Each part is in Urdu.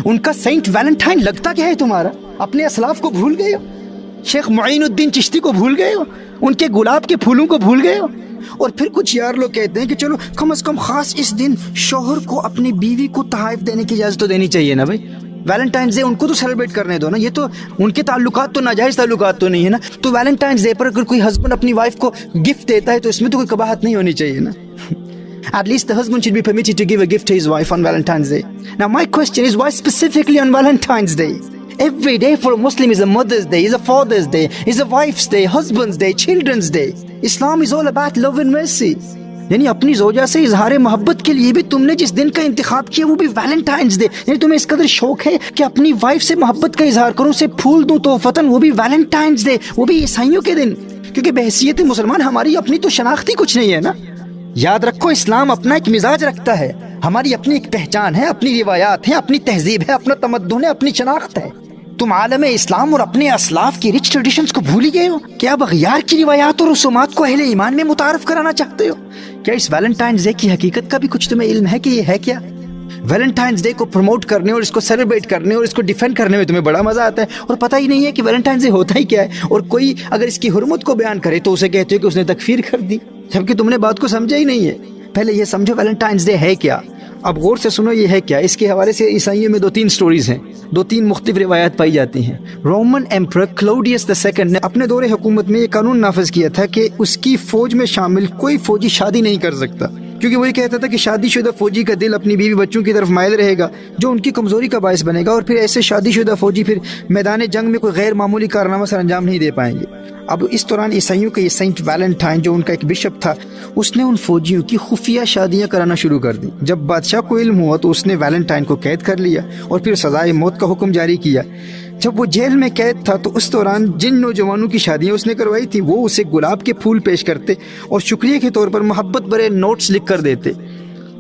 ان کا سینٹ ویلنٹائن لگتا کیا ہے تمہارا؟ اپنے اسلاف کو بھول گئے ہو؟ شیخ معین الدین چشتی کو بھول گئے ہو؟ ان کے گلاب کے پھولوں کو بھول گئے ہو؟ اور پھر کچھ یار لوگ کہتے ہیں کہ چلو کم از کم خاص اس دن شوہر کو اپنی بیوی کو تحائف دینے کی اجازت تو دینی چاہیے نا بھائی. ویلنٹائنز ڈے ان کو تو سیلیبریٹ کرنے دو نا. یہ تو ان کے تعلقات تو ناجائز تعلقات تو نہیں ہے نا. تو ویلنٹائنز ڈے پر اگر کوئی ہسبینڈ اپنی وائف کو گفٹ دیتا ہے تو اس میں تو کوئی قباحت نہیں ہونی چاہیے نا. At least the husband should be permitted to give a gift to his wife on Valentine's Day. Now my question is, why specifically on Valentine's Day? Every day for a Muslim is a Mother's Day, is a Father's Day, is a Wife's Day, Husband's Day, Children's Day. Islam is all about love and mercy. یعنی اپنی زوجہ سے اظہار محبت کے لیے بھی تم نے جس دن کا انتخاب کیا وہ بھی ویلنٹائنز ڈے. یعنی تمہیں اس قدر شوق ہے کہ اپنی وائف سے محبت کا اظہار کروں, اسے پھول دوں تحفتاً, وہ بھی ویلنٹائنز ڈے, وہ بھی عیسائیوں کے دن. کیونکہ بحیثیت مسلمان ہماری اپنی تو شناختی کچھ نہیں ہے نا. یاد رکھو اسلام اپنا ایک مزاج رکھتا ہے, ہماری اپنی ایک پہچان ہے, اپنی روایات ہیں, اپنی تہذیب ہے, اپنا تمدن ہے, اپنی شناخت ہے. تم عالم اسلام اور اپنے اسلاف کی رچ ٹریڈیشنز کو بھول ہی گئے ہو. کیا اب اغیار کی روایات اور رسومات کو اہل ایمان میں متعارف کرانا چاہتے ہو؟ کیا اس ویلنٹائنز ڈے کی حقیقت کا بھی کچھ تمہیں علم ہے کہ یہ ہے کیا؟ ویلنٹائنز ڈے کو پروموٹ کرنے اور اس کو سیلیبریٹ کرنے اور اس کو ڈیفینڈ کرنے میں تمہیں بڑا مزہ آتا ہے, اور پتہ ہی نہیں ہے کہ ویلنٹائنز ڈے ہوتا ہی کیا ہے. اور کوئی اگر اس کی حرمت کو بیان کرے تو اسے کہتے ہو کہ اس نے تکفیر کر دی, جبکہ تم نے بات کو سمجھا ہی نہیں ہے. پہلے یہ سمجھو ویلنٹائنز ڈے ہے کیا. اب غور سے سنو یہ ہے کیا. اس کے حوالے سے عیسائیوں میں 2-3 سٹوریز ہیں, 2-3 مختلف روایات پائی جاتی ہیں. رومن ایمپرر کلاؤڈیس II نے اپنے دور حکومت میں یہ قانون نافذ کیا تھا کہ اس کی فوج میں شامل کوئی فوجی شادی نہیں کر سکتا, کیونکہ وہ یہ کہتا تھا کہ شادی شدہ فوجی کا دل اپنی بیوی بچوں کی طرف مائل رہے گا, جو ان کی کمزوری کا باعث بنے گا, اور پھر ایسے شادی شدہ فوجی پھر میدان جنگ میں کوئی غیر معمولی کارنامہ سر انجام نہیں دے پائیں گے. اب اس دوران عیسائیوں کا یہ سینٹ ویلنٹائن جو ان کا ایک بشپ تھا, اس نے ان فوجیوں کی خفیہ شادیاں کرانا شروع کر دی. جب بادشاہ کو علم ہوا تو اس نے ویلنٹائن کو قید کر لیا اور پھر سزائے موت کا حکم جاری کیا. جب وہ جیل میں قید تھا تو اس دوران جن نوجوانوں کی شادیاں اس نے کروائی تھی وہ اسے گلاب کے پھول پیش کرتے اور شکریہ کے طور پر محبت بھرے نوٹس لکھ کر دیتے.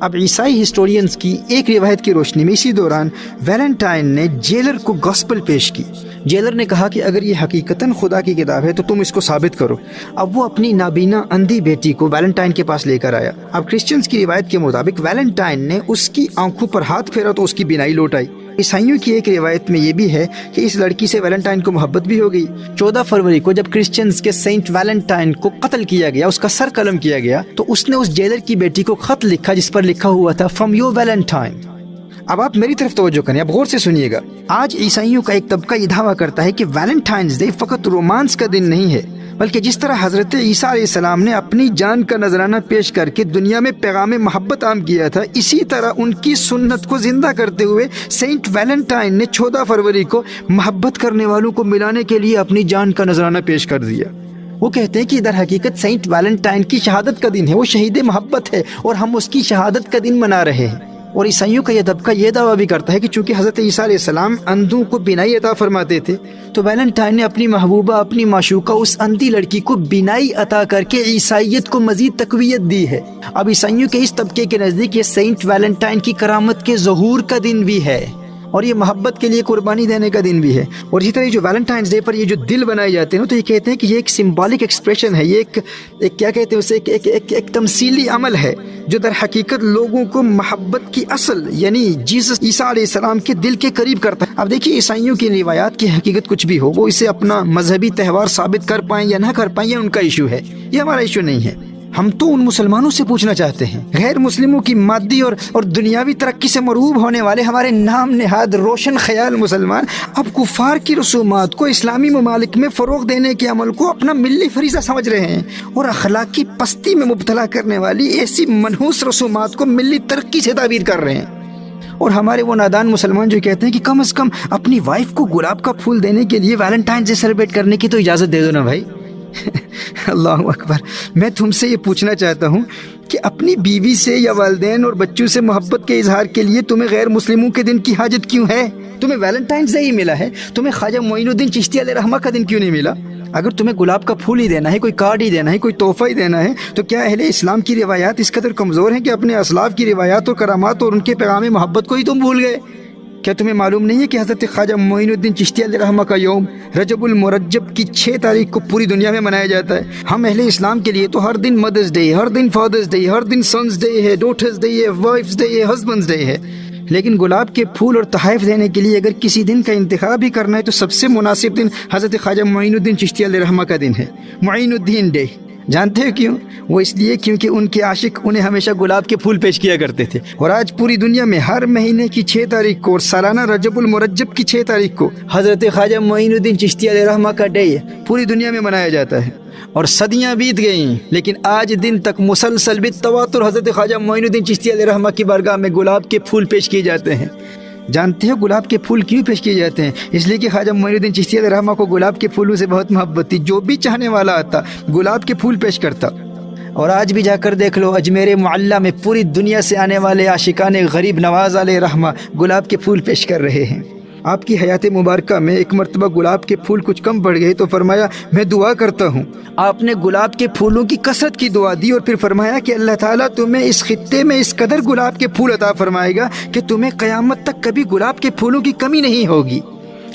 اب عیسائی ہسٹورینز کی ایک روایت کی روشنی میں اسی دوران ویلنٹائن نے جیلر کو گاسپل پیش کی. جیلر نے کہا کہ اگر یہ حقیقتاً خدا کی کتاب ہے تو تم اس کو ثابت کرو. اب وہ اپنی نابینا اندھی بیٹی کو ویلنٹائن کے پاس لے کر آیا. اب کرسچنز کی روایت کے مطابق ویلنٹائن نے اس کی آنکھوں پر ہاتھ پھیرا تو اس کی بینائی لوٹ آئی. عیسائیوں کی ایک روایت میں یہ بھی ہے کہ اس لڑکی سے ویلنٹائن کو محبت بھی ہو گئی. 14 فروری کو جب کرسچنز کے سینٹ ویلنٹائن کو قتل کیا گیا, اس کا سر قلم کیا گیا, تو اس نے اس جیلر کی بیٹی کو خط لکھا جس پر لکھا ہوا تھا فرام یور ویلنٹائن. اب آپ میری طرف توجہ کریں, اب غور سے سنیے گا. آج عیسائیوں کا ایک طبقہ یہ دعویٰ کرتا ہے کہ ویلنٹائنز ڈے فقط رومانس کا دن نہیں ہے, بلکہ جس طرح حضرت عیسیٰ علیہ السلام نے اپنی جان کا نذرانہ پیش کر کے دنیا میں پیغام محبت عام کیا تھا, اسی طرح ان کی سنت کو زندہ کرتے ہوئے سینٹ ویلنٹائن نے 14 فروری کو محبت کرنے والوں کو ملانے کے لیے اپنی جان کا نذرانہ پیش کر دیا. وہ کہتے ہیں کہ در حقیقت سینٹ ویلنٹائن کی شہادت کا دن ہے, وہ شہید محبت ہے اور ہم اس کی شہادت کا دن منا رہے ہیں. اور عیسائیوں کا یہ طبقہ یہ دعویٰ بھی کرتا ہے کہ چونکہ حضرت عیسیٰ علیہ السلام اندھوں کو بینائی عطا فرماتے تھے, تو ویلنٹائن نے اپنی محبوبہ, اپنی معشوقہ اس اندھی لڑکی کو بینائی عطا کر کے عیسائیت کو مزید تقویت دی ہے. اب عیسائیوں کے اس طبقے کے نزدیک یہ سینٹ ویلنٹائن کی کرامت کے ظہور کا دن بھی ہے, اور یہ محبت کے لیے قربانی دینے کا دن بھی ہے. اور اسی طرح جو ویلنٹائنز ڈے پر یہ جو دل بنائے جاتے ہیں تو یہ کہتے ہیں کہ یہ ایک سمبولک ایکسپریشن ہے, یہ ایک کیا کہتے ہیں اسے, ایک تمثیلی عمل ہے جو در حقیقت لوگوں کو محبت کی اصل یعنی جیسس عیسیٰ علیہ السلام کے دل کے قریب کرتا ہے. اب دیکھیے عیسائیوں کی روایات کی حقیقت کچھ بھی ہو, وہ اسے اپنا مذہبی تہوار ثابت کر پائیں یا نہ کر پائیں, یہ ان کا ایشو ہے, یہ ہمارا ایشو نہیں ہے. ہم تو ان مسلمانوں سے پوچھنا چاہتے ہیں, غیر مسلموں کی مادی اور دنیاوی ترقی سے مرعوب ہونے والے ہمارے نام نہاد روشن خیال مسلمان اب کفار کی رسومات کو اسلامی ممالک میں فروغ دینے کے عمل کو اپنا ملی فریضہ سمجھ رہے ہیں, اور اخلاقی پستی میں مبتلا کرنے والی ایسی منحوس رسومات کو ملی ترقی سے تعبیر کر رہے ہیں. اور ہمارے وہ نادان مسلمان جو کہتے ہیں کہ کم از کم اپنی وائف کو گلاب کا پھول دینے کے لیے ویلنٹائن ڈے سیلیبریٹ کرنے کی تو اجازت دے دو نا بھائی. اللہ اکبر. میں تم سے یہ پوچھنا چاہتا ہوں کہ اپنی بیوی سے یا والدین اور بچوں سے محبت کے اظہار کے لیے تمہیں غیر مسلموں کے دن کی حاجت کیوں ہے؟ تمہیں ویلنٹائنز ڈے ہی ملا ہے, تمہیں خواجہ معین الدین چشتی علیہ رحمہ کا دن کیوں نہیں ملا؟ اگر تمہیں گلاب کا پھول ہی دینا ہے, کوئی کارڈ ہی دینا ہے, کوئی تحفہ ہی دینا ہے, تو کیا اہل اسلام کی روایات اس قدر کمزور ہیں کہ اپنے اسلاف کی روایات اور کرامات اور ان کے پیغام محبت کو ہی تم بھول گئے؟ کیا تمہیں معلوم نہیں ہے کہ حضرت خواجہ معین الدین چشتی علیہ رحمہ کا یوم رجب المرجب کی 6 تاریخ کو پوری دنیا میں منایا جاتا ہے؟ ہم اہل اسلام کے لیے تو ہر دن مدرز ڈے, ہر دن فادرز ڈے, ہر دن سنز ڈے ہے, ڈاٹرز ڈے ہے, وائفز ڈے ہے, ہسبینڈز ڈے ہے. لیکن گلاب کے پھول اور تحائف دینے کے لیے اگر کسی دن کا انتخاب بھی کرنا ہے تو سب سے مناسب دن حضرت خواجہ معین الدین چشتی علیہ رحمہ کا دن ہے، معین الدین ڈے۔ جانتے ہو کیوں؟ وہ اس لیے کیونکہ ان کے عاشق انہیں ہمیشہ گلاب کے پھول پیش کیا کرتے تھے، اور آج پوری دنیا میں ہر مہینے کی 6 تاریخ کو اور سالانہ رجب المرجب کی 6 تاریخ کو حضرت خواجہ معین الدین چشتی علیہ رحمہ کا ڈے پوری دنیا میں منایا جاتا ہے۔ اور صدیاں بیت گئیں لیکن آج دن تک مسلسل بالتواتر حضرت خواجہ معین الدین چشتی علیہ رحمہ کی بارگاہ میں گلاب کے پھول پیش کیے جاتے ہیں۔ جانتے ہو گلاب کے پھول کیوں پیش کیے جاتے ہیں؟ اس لیے کہ خواجہ معین الدین چشتی علیہ رحمہ کو گلاب کے پھولوں سے بہت محبت تھی، جو بھی چاہنے والا آتا گلاب کے پھول پیش کرتا۔ اور آج بھی جا کر دیکھ لو، اجمیر معلیٰ میں پوری دنیا سے آنے والے عاشقان غریب نواز علیہ رحمہ گلاب کے پھول پیش کر رہے ہیں۔ آپ کی حیات مبارکہ میں ایک مرتبہ گلاب کے پھول کچھ کم پڑ گئے تو فرمایا میں دعا کرتا ہوں۔ آپ نے گلاب کے پھولوں کی کثرت کی دعا دی اور پھر فرمایا کہ اللہ تعالیٰ تمہیں اس خطے میں اس قدر گلاب کے پھول عطا فرمائے گا کہ تمہیں قیامت تک کبھی گلاب کے پھولوں کی کمی نہیں ہوگی۔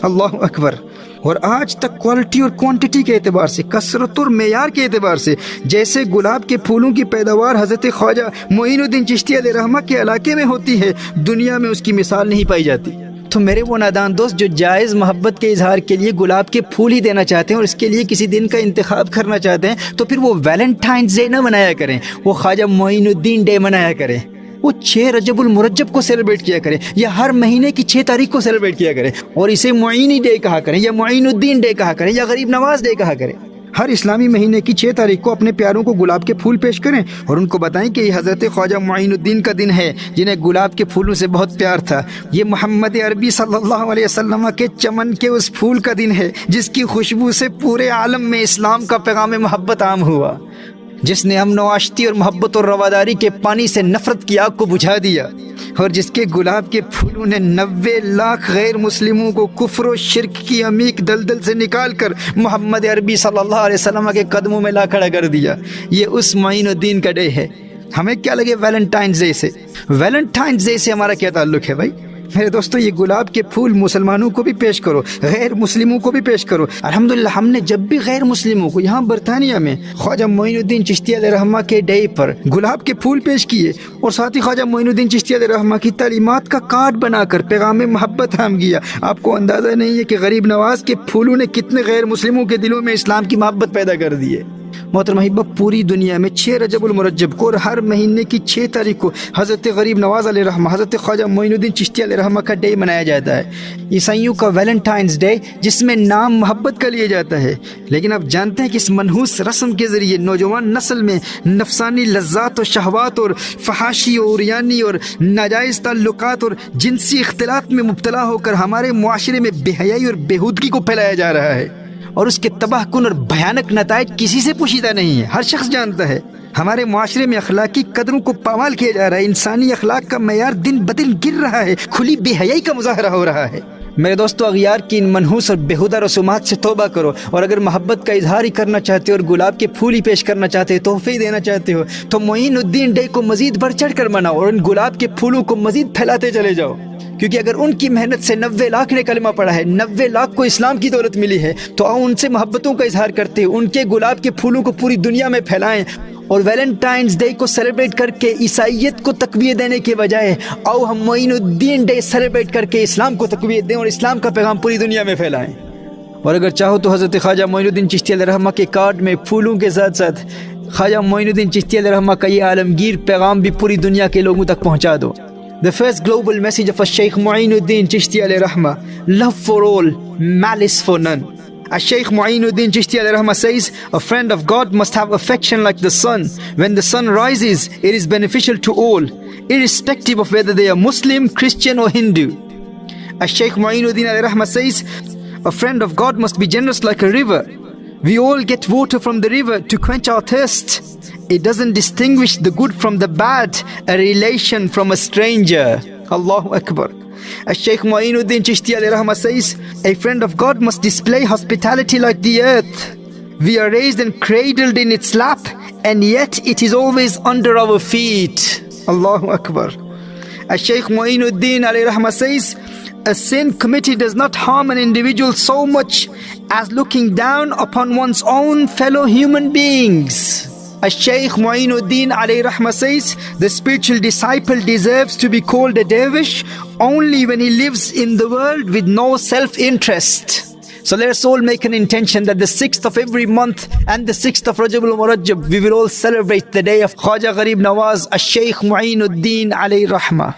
اللہ اکبر۔ اور آج تک کوالٹی اور کوانٹٹی کے اعتبار سے، کثرت اور معیار کے اعتبار سے جیسے گلاب کے پھولوں کی پیداوار حضرت خواجہ معین الدین چشتی علیہ رحمہ کے علاقے میں ہوتی ہے، دنیا میں اس کی مثال نہیں پائی جاتی۔ تو میرے وہ نادان دوست جو جائز محبت کے اظہار کے لیے گلاب کے پھول ہی دینا چاہتے ہیں اور اس کے لیے کسی دن کا انتخاب کرنا چاہتے ہیں تو پھر وہ ویلنٹائنز ڈے نہ منایا کریں، وہ خواجہ معین الدین ڈے منایا کریں۔ وہ 6 رجب المرجب کو سیلیبریٹ کیا کریں یا ہر مہینے کی 6 تاریخ کو سیلیبریٹ کیا کریں، اور اسے معینی ڈے کہا کریں یا معین الدین ڈے کہا کریں یا غریب نواز ڈے کہا کریں۔ ہر اسلامی مہینے کی 6 تاریخ کو اپنے پیاروں کو گلاب کے پھول پیش کریں اور ان کو بتائیں کہ یہ حضرت خواجہ معین الدین کا دن ہے جنہیں گلاب کے پھولوں سے بہت پیار تھا۔ یہ محمد عربی صلی اللہ علیہ وسلم کے چمن کے اس پھول کا دن ہے جس کی خوشبو سے پورے عالم میں اسلام کا پیغام محبت عام ہوا، جس نے امن و آشتی اور محبت اور رواداری کے پانی سے نفرت کی آگ کو بجھا دیا، اور جس کے گلاب کے پھولوں نے 90 لاکھ غیر مسلموں کو کفر و شرک کی عمیق دلدل سے نکال کر محمد عربی صلی اللہ علیہ وسلم کے قدموں میں لا کھڑا کر دیا۔ یہ اس معین الدین کا ڈے ہے۔ ہمیں کیا لگے ویلنٹائنز ڈے سے؟ ویلنٹائنز ڈے سے ہمارا کیا تعلق ہے بھائی؟ میرے دوستو، یہ گلاب کے پھول مسلمانوں کو بھی پیش کرو، غیر مسلموں کو بھی پیش کرو۔ الحمدللہ ہم نے جب بھی غیر مسلموں کو یہاں برطانیہ میں خواجہ معین الدین چشتی علیہ رحمہ کے ڈے پر گلاب کے پھول پیش کیے اور ساتھ ہی خواجہ معین الدین چشتی علیہ رحمہ کی تعلیمات کا کارڈ بنا کر پیغام محبت عام کیا، آپ کو اندازہ نہیں ہے کہ غریب نواز کے پھولوں نے کتنے غیر مسلموں کے دلوں میں اسلام کی محبت پیدا کر دی ہے۔ محترم احبہ، پوری دنیا میں 6 رجب المرجب کو اور ہر مہینے کی 6 تاریخ کو حضرت غریب نواز علیہ رحمہ، حضرت خواجہ معین الدین چشتی علیہ رحمہ کا ڈے منایا جاتا ہے، عیسائیوں کا ویلنٹائنز ڈے جس میں نام محبت کا لیا جاتا ہے۔ لیکن آپ جانتے ہیں کہ اس منحوس رسم کے ذریعے نوجوان نسل میں نفسانی لذات و شہوات اور فحاشی اور عریانی اور ناجائز تعلقات اور جنسی اختلاط میں مبتلا ہو کر ہمارے معاشرے میں بے حیائی اور بےہودگی کو پھیلایا جا رہا ہے، اور اس کے تباہ کن اور بھیانک نتائج کسی سے پوشیدہ نہیں ہے، ہر شخص جانتا ہے۔ ہمارے معاشرے میں اخلاقی قدروں کو پامال کیا جا رہا ہے، انسانی اخلاق کا معیار دن بدن گر رہا ہے، کھلی بے حیائی کا مظاہرہ ہو رہا ہے۔ میرے دوستو، اغیار کی ان منحوس اور بیہودہ رسومات سے توبہ کرو، اور اگر محبت کا اظہار ہی کرنا چاہتے ہو اور گلاب کے پھول ہی پیش کرنا چاہتے ہو، تحفے ہی دینا چاہتے ہو، تو معین الدین ڈے کو مزید بڑھ چڑھ کر مناؤ اور ان گلاب کے پھولوں کو مزید پھیلاتے چلے جاؤ، کیونکہ اگر ان کی محنت سے 90 لاکھ نے کلمہ پڑھا ہے، 90 لاکھ کو اسلام کی دولت ملی ہے، تو آؤ ان سے محبتوں کا اظہار کرتے ان کے گلاب کے پھولوں کو پوری دنیا میں پھیلائیں، اور ویلنٹائنز ڈے کو سیلیبریٹ کر کے عیسائیت کو تقویت دینے کے بجائے آؤ ہم معین الدین ڈے سیلیبریٹ کر کے اسلام کو تقویت دیں اور اسلام کا پیغام پوری دنیا میں پھیلائیں۔ اور اگر چاہو تو حضرت خواجہ معین الدین چشتی علیہ رحمہ کے کارڈ میں پھولوں کے ساتھ ساتھ خواجہ معین الدین چشتی علیہ رحمہ کا یہ عالمگیر پیغام بھی پوری دنیا کے لوگوں تک پہنچا دو۔ The first global message of Sheikh Mu'inuddin Chishti alayhi rahmah, love for all, malice for none. Sheikh Mu'inuddin Chishti alayhi rahmah says, a friend of God must have affection like the sun. When the sun rises, it is beneficial to all, irrespective of whether they are Muslim, Christian or Hindu. Sheikh Mu'inuddin alayhi rahmah says, a friend of God must be generous like a river. We all get water from the river to quench our thirst. It doesn't distinguish the good from the bad, a relation from a stranger. Allahu Akbar. Sheikh Mu'inuddin Chishti alayhi rahmah says, a friend of God must display hospitality like the earth. We are raised and cradled in its lap, and yet it is always under our feet. Allahu Akbar. Sheikh Mu'inuddin alayhi rahmah says, a sin committed does not harm an individual so much as looking down upon one's own fellow human beings. Shaykh Mu'inuddin alayhi rahmah says, the spiritual disciple deserves to be called a dervish only when he lives in the world with no self-interest. So let us all make an intention that the 6th of every month and the 6th of Rajab al-Murajjab, we will all celebrate the day of Khwaja Gharib Nawaz, Shaykh Mu'inuddin alayhi rahmah.